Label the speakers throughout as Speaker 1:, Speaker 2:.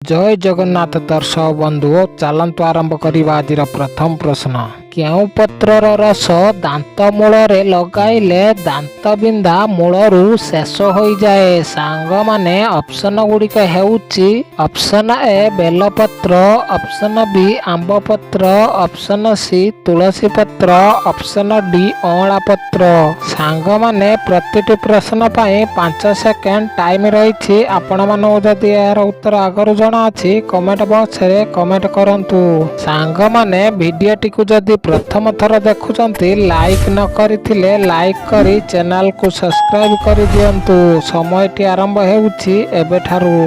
Speaker 1: जय जगन्नाथ दर्शक बंधु चलतु आरंभ करवा आज प्रथम प्रश्न केउ पत्रर रस दांत मूल लगाइले दांत बिंधा मूलरू शेष हो जाए। सांग माने ऑप्शन गुड़िक हेउची ऑप्शन ए बेलपत्र, ऑप्शन बी आंब पत्र, ऑप्शन सी तुलसी पत्र, ऑप्शन डी अँला पत्र। सांग माने प्रतिटी प्रश्न पाई 5 सेकेंड टाइम रही। आपण मानू जदि यार उत्तर आगरू जना अछि कमेंट बॉक्स रे कमेंट करंतु। सांग माने वीडियो टिकु जदि प्रथम थर देखुचंती लाइक न करिथिले लाइक करी चैनल को सब्सक्राइब करि दियंतु। समयटी आरंभ हेउछि एबेठारु।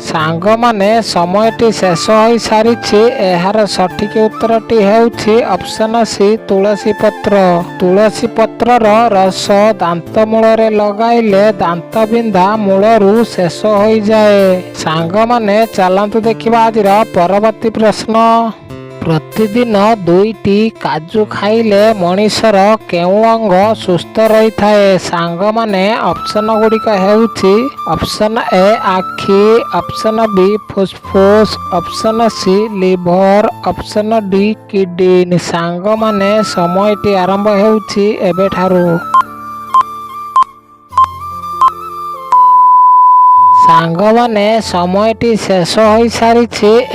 Speaker 1: सांग माने समयटी शेष हो सारी। एहार सठिक उत्तरटी हेउछि ऑप्शन सी तुलसी पत्र। तुलसी पत्रर रस दांत मूल लगाइले दांत बिंधा मूलरू शेष हो जाए। सांग माने चलतु देखिबा आजिर परवर्ती प्रश्न। प्रतिदिन 2टी काजू खाइले मनीषर केउ अंग सुस्थ रही थाए। सांग माने ऑप्शन गुड़िक हेउछि ऑप्शन ए आखि, ऑप्शन बी फुसफुस, option C liver, option D kidney. सांग माने समयटी आरंभ हेउछि एबेठारु। सांग माने समयटी शेष हो सारी।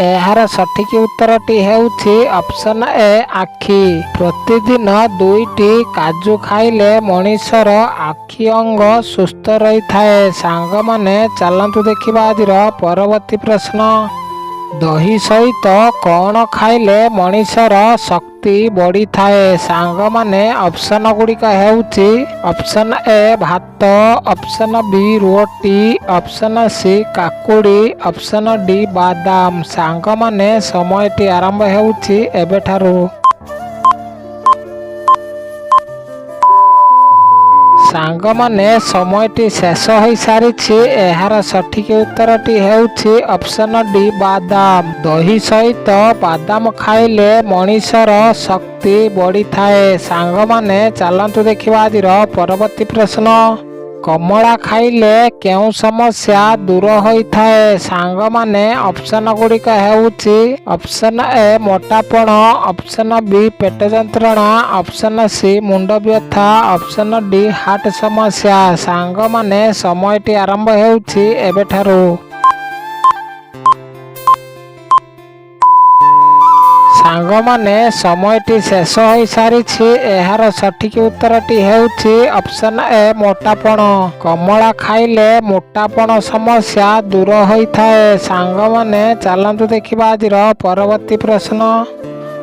Speaker 1: एहार सठिक उत्तरटी हेउछि ऑप्शन ए आखि। प्रतिदिन 2टी काजू खाइले मनीषर आखि अंग सुस्थ रही थाए। सांग माने चलतु देखिबा आजिर परवर्ती प्रश्न। दही सहित कौन खाइले मनीषर शक्ति बढ़ी थाए। सांग माने ऑप्शन गुड़िक हेउछि ऑप्शन ए भात, ऑप्शन बी रोटी, ऑप्शन सी काकुड़ी, ऑप्शन डी बादाम। सांग माने समयटी आरंभ हेउछि एबेठारु। सांग माने समयटी शेष हो सारी। एहार सठिक उत्तरटी हेउछि ऑप्शन डी बादाम। दही सहित बादाम खाइले मनीषर शक्ति बढ़ी थाए। सांग माने चलतु देखिबा आजिर परवर्ती प्रश्न। कमला खाइले केउ समस्या दूर होई थाए। सांग माने ऑप्शन गुड़िक हेउछि ऑप्शन ए मोटापण, ऑप्शन बी पेट जंत्रणा, ऑप्शन सी मुंड व्यथा, ऑप्शन डी हार्ट समस्या। सांग माने समयटी आरंभ हेउछि एबेठारु। सांग माने समयटी शेष हो सारी। एहार सठिक उत्तरटी हेउछि ऑप्शन ए मोटापण। कमला खाइले मोटापण समस्या दूर होई थाए। सांग माने चलतु देखिबा आजिर परवर्ती प्रश्न।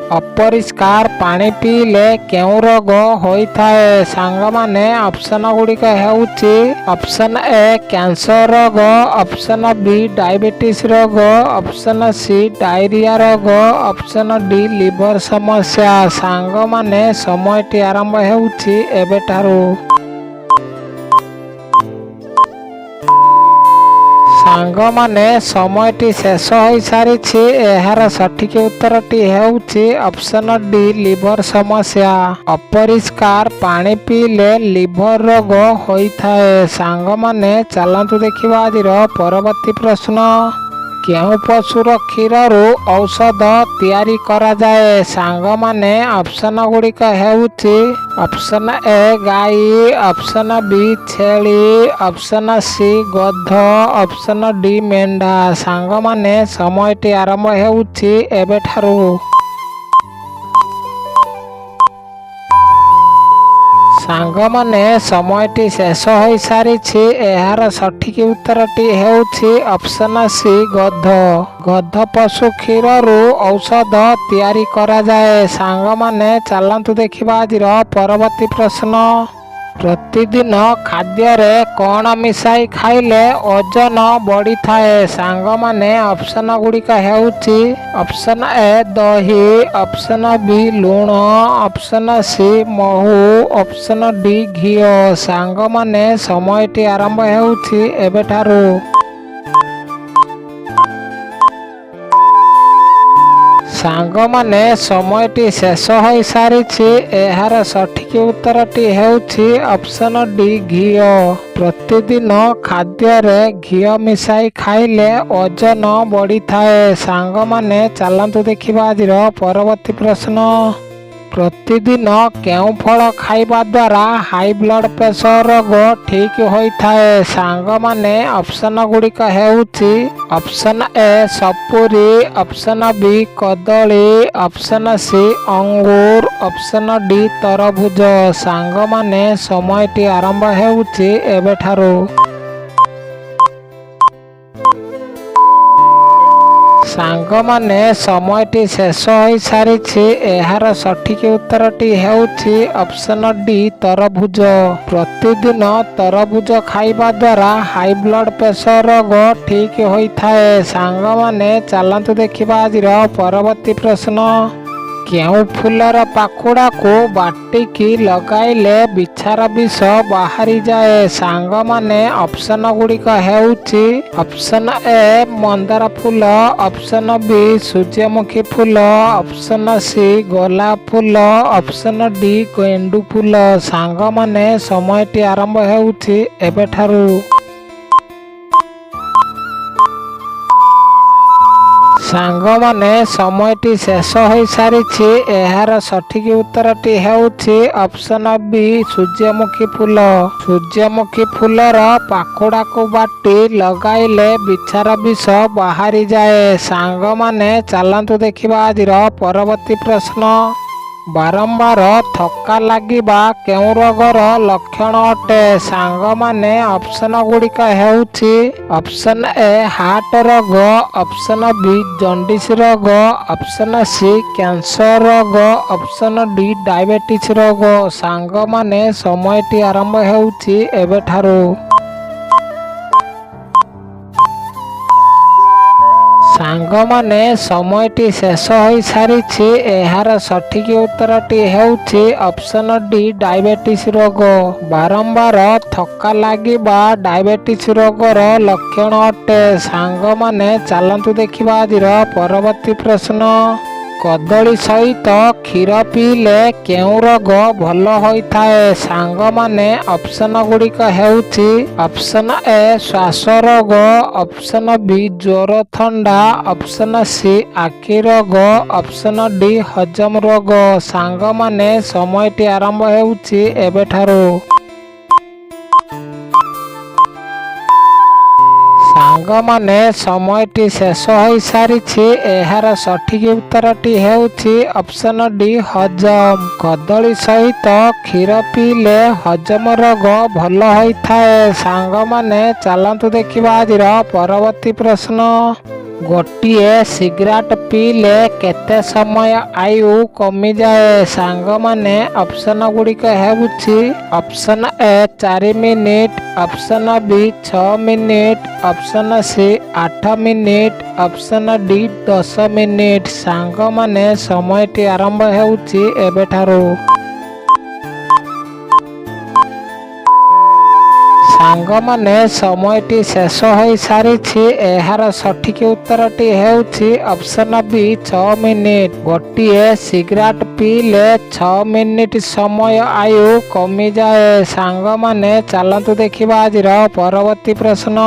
Speaker 1: अपरिष्कार पानी पीले केउ रोग होई थाए। सांग माने ऑप्शन गुड़िक हेउछि ऑप्शन ए कैंसर रोग, ऑप्शन बी डायबिटीज रोग, ऑप्शन सी डायरिया रोग, ऑप्शन डी लिवर समस्या। सांग माने समयटी आरंभ हेउछि एबेठारु। सांग माने समयटी शेष हो सारी। एहार सठिक उत्तरटी हेउछि ऑप्शन डी लिवर समस्या। अपरिष्कार पानी पीले लिवर रोग होई थाए। सांग माने चलतु देखिबा आजिर परवर्ती प्रश्न। केउ पशुर क्षीररू औषध तैयारी करा जाए। सांग माने ऑप्शन गुड़िक हेउछि ऑप्शन ए गाई, ऑप्शन बी छेली, ऑप्शन सी गध, ऑप्शन डी मेंढा। सांग माने समयटी आरंभ हेउछि एबेठारु। सांग माने समयटी शेष हो सारी। एहार सठिक उत्तरटी हेउछि ऑप्शन सी गध। गध पशु क्षीररू औषध तैयारी करा जाए। सांग माने चलतु देखिबा आजिर परवर्ती प्रश्न। प्रतिदिन खाद्य रे कौन मिसाई खाइले ओजन बढ़ी थाए। सांग माने ऑप्शन गुड़िक हेउछि ऑप्शन ए दही, ऑप्शन बी लूण, ऑप्शन सी महू, ऑप्शन डी घिओ। सांग माने समयटी आरंभ हेउछि एबेठारु। ସାଙ୍ଗମାନେ ସମୟଟି ଶେଷ ହୋଇସାରିଛି। ଏହାର ସଠିକ ଉତ୍ତରଟି ହେଉଛି ଅପସନ ଡି ଘିଅ। ପ୍ରତିଦିନ ଖାଦ୍ୟରେ ଘିଅ ମିଶାଇ ଖାଇଲେ ଓଜନ ବଢ଼ିଥାଏ। ସାଙ୍ଗମାନେ ଚାଲନ୍ତୁ ଦେଖିବା ଆଜିର ପରବର୍ତ୍ତୀ ପ୍ରଶ୍ନ। ପ୍ରତିଦିନ କେଉଁ ଫଳ ଖାଇବା ଦ୍ୱାରା ହାଇ ବ୍ଲଡ଼ ପ୍ରେସର ରୋଗ ଠିକ୍ ହୋଇଥାଏ? ସାଙ୍ଗମାନେ ଅପସନ ଗୁଡ଼ିକ ହେଉଛି ଅପସନ ଏ ସପୁରୀ, ଅପସନ ବି କଦଳୀ, ଅପସନ ସି ଅଙ୍ଗୁର, ଅପସନ ଡି ତରଭୁଜ। ସାଙ୍ଗମାନେ ସମୟଟି ଆରମ୍ଭ ହେଉଛି ଏବେଠାରୁ। ସାଙ୍ଗମାନେ ସମୟଟି ଶେଷ ହୋଇସାରିଛି। ଏହାର ସଠିକ ଉତ୍ତରଟି ହେଉଛି ଅପସନ ଡି ତରଭୁଜ। ପ୍ରତିଦିନ ତରଭୁଜ ଖାଇବା ଦ୍ୱାରା ହାଇ ବ୍ଲଡ଼ ପ୍ରେସର ରୋଗ ଠିକ୍ ହୋଇଥାଏ। ସାଙ୍ଗମାନେ ଚାଲନ୍ତୁ ଦେଖିବା ଆଜିର ପରବର୍ତ୍ତୀ ପ୍ରଶ୍ନ। କେଉଁ ଫୁଲର ପାଖୁଡ଼ାକୁ ବାଟିକି ଲଗାଇଲେ ବିଛାର ବିଷ ବାହାରିଯାଏ? ସାଙ୍ଗମାନେ ଅପସନ ଗୁଡ଼ିକ ହେଉଛି ଅପସନ ଏ ମନ୍ଦାର ଫୁଲ, ଅପସନ ବି ସୂର୍ଯ୍ୟମୁଖୀ ଫୁଲ, ଅପସନ ସି ଗୋଲାପ ଫୁଲ, ଅପସନ ଡି ଗେଣ୍ଡୁ ଫୁଲ। ସାଙ୍ଗମାନେ ସମୟଟି ଆରମ୍ଭ ହେଉଛି ଏବେଠାରୁ। ସାଙ୍ଗମାନେ ସମୟଟି ଶେଷ ହୋଇସାରିଛି। ଏହାର ସଠିକ ଉତ୍ତରଟି ହେଉଛି ଅପସନ ବି ସୂର୍ଯ୍ୟମୁଖୀ ଫୁଲ। ସୂର୍ଯ୍ୟମୁଖୀ ଫୁଲର ପାଖୁଡ଼ାକୁ ବାଟି ଲଗାଇଲେ ବିଛାର ବିଷ ବାହାରିଯାଏ। ସାଙ୍ଗମାନେ ଚାଲନ୍ତୁ ଦେଖିବା ଆଜିର ପରବର୍ତ୍ତୀ ପ୍ରଶ୍ନ। ବାରମ୍ବାର ଥକ୍କା ଲାଗିବା କେଉଁ ରୋଗର ଲକ୍ଷଣ ଅଟେ? ସାଙ୍ଗମାନେ ଅପସନ ଗୁଡ଼ିକ ହେଉଛି ଅପସନ ଏ ହାର୍ଟ ରୋଗ, ଅପସନ ବି ଜଣ୍ଡିସ ରୋଗ, ଅପସନ ସି କ୍ୟାନ୍ସର ରୋଗ, ଅପସନ ଡି ଡାଇବେଟିସ ରୋଗ। ସାଙ୍ଗମାନେ ସମୟଟି ଆରମ୍ଭ ହେଉଛି ଏବେଠାରୁ। ସାଙ୍ଗମାନେ ସମୟଟି ଶେଷ ହୋଇସାରିଛି। ଏହାର ସଠିକ ଉତ୍ତରଟି ହେଉଛି ଅପସନ ଡି ଡାଇବେଟିସ ରୋଗ। ବାରମ୍ବାର ଥକ୍କା ଲାଗିବା ଡାଇବେଟିସ ରୋଗର ଲକ୍ଷଣ ଅଟେ। ସାଙ୍ଗମାନେ ଚାଲନ୍ତୁ ଦେଖିବା ଆଜିର ପରବର୍ତ୍ତୀ ପ୍ରଶ୍ନ। କଦଳୀ ସହିତ କ୍ଷୀର ପିଇଲେ କେଉଁ ରୋଗ ଭଲ ହୋଇଥାଏ? ସାଙ୍ଗମାନେ ଅପସନ ଗୁଡ଼ିକ ହେଉଛି ଅପସନ ଏ ଶ୍ୱାସ ରୋଗ, ଅପସନ ବି ଜ୍ୱର ଥଣ୍ଡା, ଅପସନ ସି ଆଖି ରୋଗ, ଅପସନ ଡି ହଜମ ରୋଗ। ସାଙ୍ଗମାନେ ସମୟଟି ଆରମ୍ଭ ହେଉଛି ଏବେଠାରୁ। ସାଙ୍ଗମାନେ ସମୟଟି ଶେଷ ହୋଇସାରିଛି। ଏହାର ସଠିକ ଉତ୍ତରଟି ହେଉଛି ଅପସନ ଡି ହଜମ। କଦଳୀ ସହିତ କ୍ଷୀର ପିଇଲେ ହଜମ ରୋଗ ଭଲ ହୋଇଥାଏ। ସାଙ୍ଗମାନେ ଚାଲନ୍ତୁ ଦେଖିବା ଆଜିର ପରବର୍ତ୍ତୀ ପ୍ରଶ୍ନ। ଗୋଟିଏ ସିଗାରେଟ ପିଇଲେ କେତେ ସମୟ ଆୟୁ କମିଯାଏ? ସାଙ୍ଗମାନେ ଅପସନ ଗୁଡ଼ିକ ହେଉଛି ଅପସନ ଏ 4 ମିନିଟ, ଅପସନ ବି 6 minute, option C 8 minute, option D 10 minute. ସାଙ୍ଗମାନେ ସମୟଟି ଆରମ୍ଭ ହେଉଛି ଏବେଠାରୁ। ସାଙ୍ଗମାନେ ସମୟଟି ଶେଷ ହୋଇସାରିଛି। ଏହାର ସଠିକ ଉତ୍ତରଟି ହେଉଛି ଅପସନ ବି 6 ମିନିଟ। ଗୋଟିଏ ସିଗାରେଟ ପିଇଲେ 6 ମିନିଟ ସମୟ ଆୟୁ କମିଯାଏ। ସାଙ୍ଗମାନେ ଚାଲନ୍ତୁ ଦେଖିବା ଆଜିର ପରବର୍ତ୍ତୀ ପ୍ରଶ୍ନ।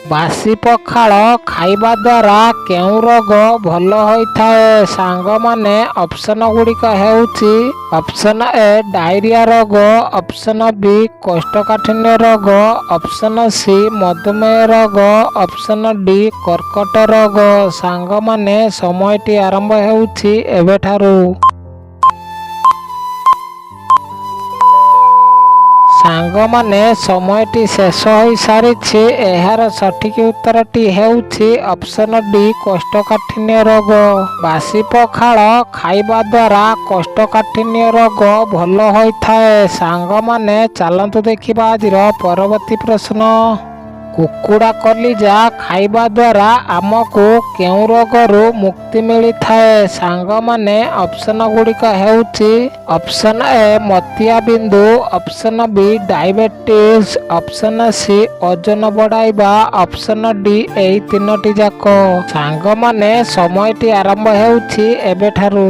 Speaker 1: ବାସି ପଖାଳ ଖାଇବା ଦ୍ୱାରା କେଉଁ ରୋଗ ଭଲ ହୋଇଥାଏ? ସାଙ୍ଗମାନେ ଅପସନ ଗୁଡ଼ିକ ହେଉଛି ଅପସନ ଏ ଡାଇରିଆ ରୋଗ, ଅପସନ ବି କୋଷ୍ଠକାଠିନ୍ୟ ରୋଗ, ଅପସନ ସି ମଧୁମେହ ରୋଗ, ଅପସନ ଡି କର୍କଟ ରୋଗ। ସାଙ୍ଗମାନେ ସମୟଟି ଆରମ୍ଭ ହେଉଛି ଏବେଠାରୁ। ସାଙ୍ଗମାନେ ସମୟଟି ଶେଷ ହୋଇସାରିଛି। ଏହାର ସଠିକ ଉତ୍ତରଟି ହେଉଛି ଅପସନ ଡି କୋଷ୍ଠକାଠିନ୍ୟ ରୋଗ। ବାସି ପଖାଳ ଖାଇବା ଦ୍ୱାରା କୋଷ୍ଠକାଠିନ୍ୟ ରୋଗ ଭଲ ହୋଇଥାଏ। ସାଙ୍ଗମାନେ ଚାଲନ୍ତୁ ଦେଖିବା ଆଜିର ପରବର୍ତ୍ତୀ ପ୍ରଶ୍ନ। କୁକୁଡ଼ା କଲିଜା ଖାଇବା ଦ୍ୱାରା ଆମକୁ କେଉଁ ରୋଗରୁ ମୁକ୍ତି ମିଳିଥାଏ? ସାଙ୍ଗମାନେ ଅପସନ ଗୁଡ଼ିକ ହେଉଛି ଅପସନ ଏ ମୋତିଆବିନ୍ଦୁ, ଅପସନ ବି ଡାଇବେଟିସ୍, ଅପସନ ସି ଓଜନ ବଢ଼ାଇବା, ଅପସନ ଡି ଏହି ତିନୋଟି ଯାକ। ସାଙ୍ଗମାନେ ସମୟଟି ଆରମ୍ଭ ହେଉଛି ଏବେଠାରୁ।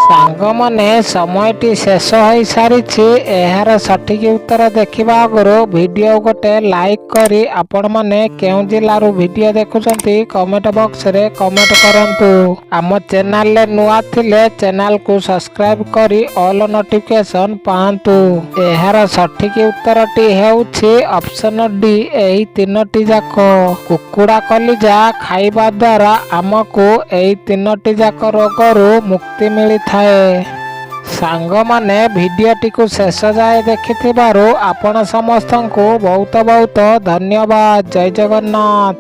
Speaker 1: ସାଙ୍ଗମାନେ ସମୟଟି ଶେଷ ହୋଇସାରିଛି। ଏହାର ସଠିକ୍ ଉତ୍ତର ଦେଖିବା ଆଗରୁ ଭିଡ଼ିଓ ଗୋଟେ ଲାଇକ୍ କରି ଆପଣମାନେ କେଉଁ ଜିଲ୍ଲାରୁ ଭିଡ଼ିଓ ଦେଖୁଛନ୍ତି କମେଣ୍ଟ ବକ୍ସରେ କମେଣ୍ଟ କରନ୍ତୁ। ଆମ ଚ୍ୟାନେଲରେ ନୂଆ ଥିଲେ ଚ୍ୟାନେଲକୁ ସବସ୍କ୍ରାଇବ୍ କରି ଅଲ୍ ନୋଟିଫିକେସନ୍ ପାଆନ୍ତୁ। ଏହାର ସଠିକ୍ ଉତ୍ତରଟି ହେଉଛି ଅପସନ ଡି ଏହି ତିନୋଟି ଯାକ। କୁକୁଡ଼ା କଲିଜା ଖାଇବା ଦ୍ୱାରା ଆମକୁ ଏହି ତିନୋଟି ଯାକ ରୋଗରୁ ମୁକ୍ତି ମିଳିଥାଏ। ସାଙ୍ଗମାନେ ଭିଡ଼ିଓଟିକୁ ଶେଷ ଯାଏ ଦେଖିଥିବାରୁ ଆପଣ ସମସ୍ତଙ୍କୁ ବହୁତ ବହୁତ ଧନ୍ୟବାଦ। ଜୟ ଜଗନ୍ନାଥ।